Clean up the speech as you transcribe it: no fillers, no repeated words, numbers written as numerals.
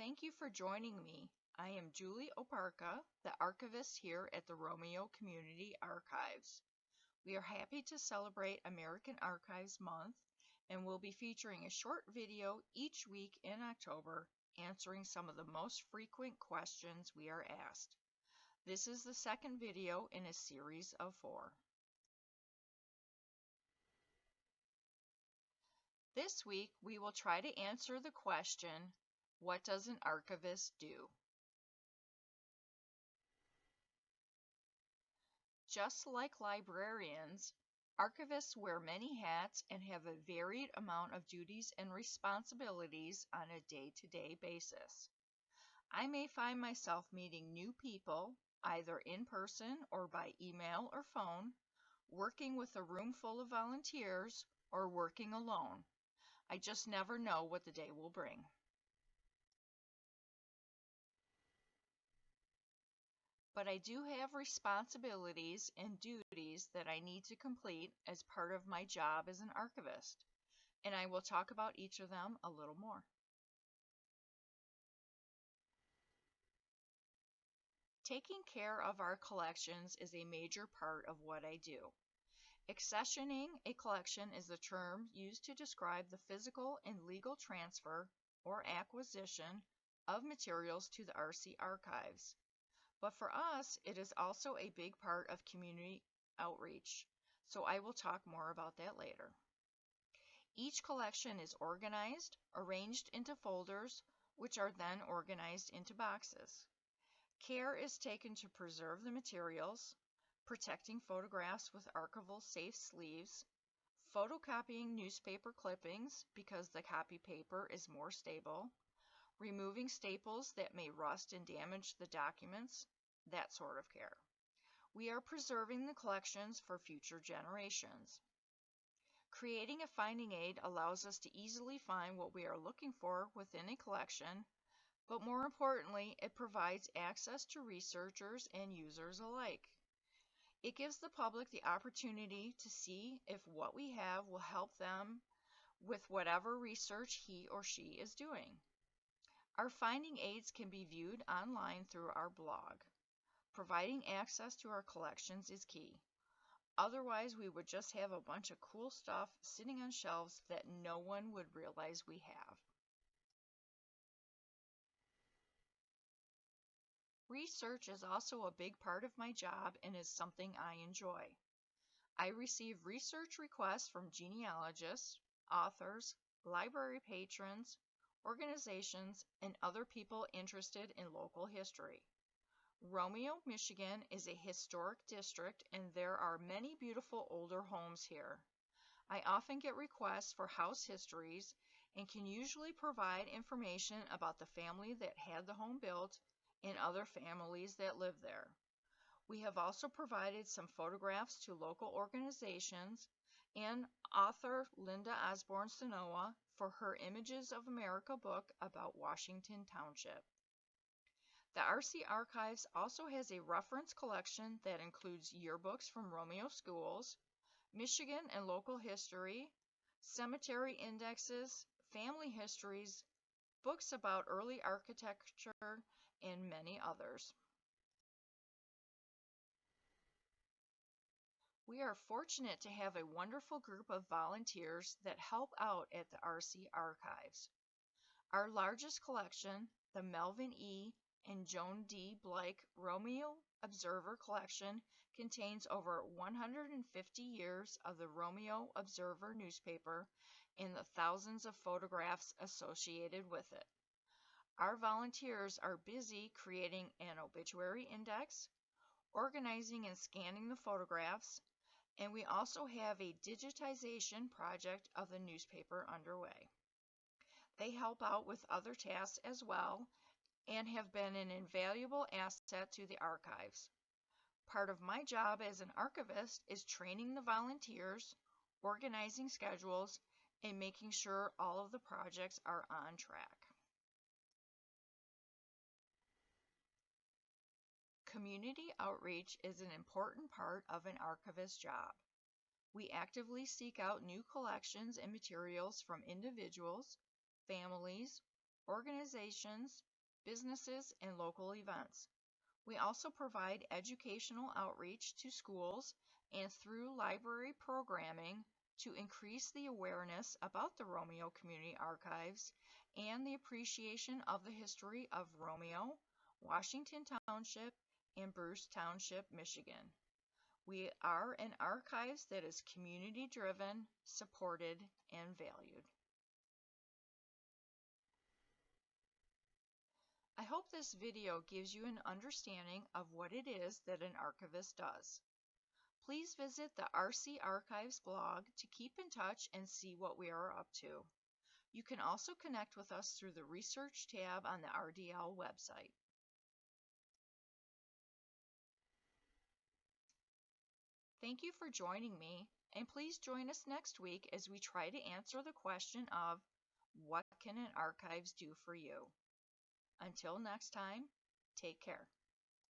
Thank you for joining me. I am Julie Oparka, the archivist here at the Romeo Community Archives. We are happy to celebrate American Archives Month and will be featuring a short video each week in October answering some of the most frequent questions we are asked. This is the second video in a series of 4. This week we will try to answer the question, what does an archivist do? Just like librarians, archivists wear many hats and have a varied amount of duties and responsibilities on a day-to-day basis. I may find myself meeting new people, either in person or by email or phone, working with a room full of volunteers, or working alone. I just never know what the day will bring. But I do have responsibilities and duties that I need to complete as part of my job as an archivist, and I will talk about each of them a little more. Taking care of our collections is a major part of what I do. Accessioning a collection is the term used to describe the physical and legal transfer or acquisition of materials to the RC archives. But for us, it is also a big part of community outreach, so I will talk more about that later. Each collection is organized, arranged into folders, which are then organized into boxes. Care is taken to preserve the materials, protecting photographs with archival safe sleeves, photocopying newspaper clippings because the copy paper is more stable, removing staples that may rust and damage the documents, that sort of care. We are preserving the collections for future generations. Creating a finding aid allows us to easily find what we are looking for within a collection, but more importantly, it provides access to researchers and users alike. It gives the public the opportunity to see if what we have will help them with whatever research he or she is doing. Our finding aids can be viewed online through our blog. Providing access to our collections is key. Otherwise, we would just have a bunch of cool stuff sitting on shelves that no one would realize we have. Research is also a big part of my job and is something I enjoy. I receive research requests from genealogists, authors, library patrons, organizations, and other people interested in local history. Romeo, Michigan is a historic district and there are many beautiful older homes here. I often get requests for house histories and can usually provide information about the family that had the home built and other families that live there. We have also provided some photographs to local organizations and author Linda Osborne Sonoa for her Images of America book about Washington Township. The RC Archives also has a reference collection that includes yearbooks from Romeo schools, Michigan and local history, cemetery indexes, family histories, books about early architecture, and many others. We are fortunate to have a wonderful group of volunteers that help out at the RC Archives. Our largest collection, the Melvin E. and Joan D. Blake Romeo Observer Collection, contains over 150 years of the Romeo Observer newspaper and the thousands of photographs associated with it. Our volunteers are busy creating an obituary index, organizing and scanning the photographs, and we also have a digitization project of the newspaper underway. They help out with other tasks as well and have been an invaluable asset to the archives. Part of my job as an archivist is training the volunteers, organizing schedules, and making sure all of the projects are on track. Community outreach is an important part of an archivist's job. We actively seek out new collections and materials from individuals, families, organizations, businesses, and local events. We also provide educational outreach to schools and through library programming to increase the awareness about the Romeo Community Archives and the appreciation of the history of Romeo, Washington Township, and Bruce Township, Michigan. We are an archives that is community driven, supported, and valued. I hope this video gives you an understanding of what it is that an archivist does. Please visit the RC Archives blog to keep in touch and see what we are up to. You can also connect with us through the Research tab on the RDL website. Thank you for joining me, and please join us next week as we try to answer the question of what can an archives do for you? Until next time, take care.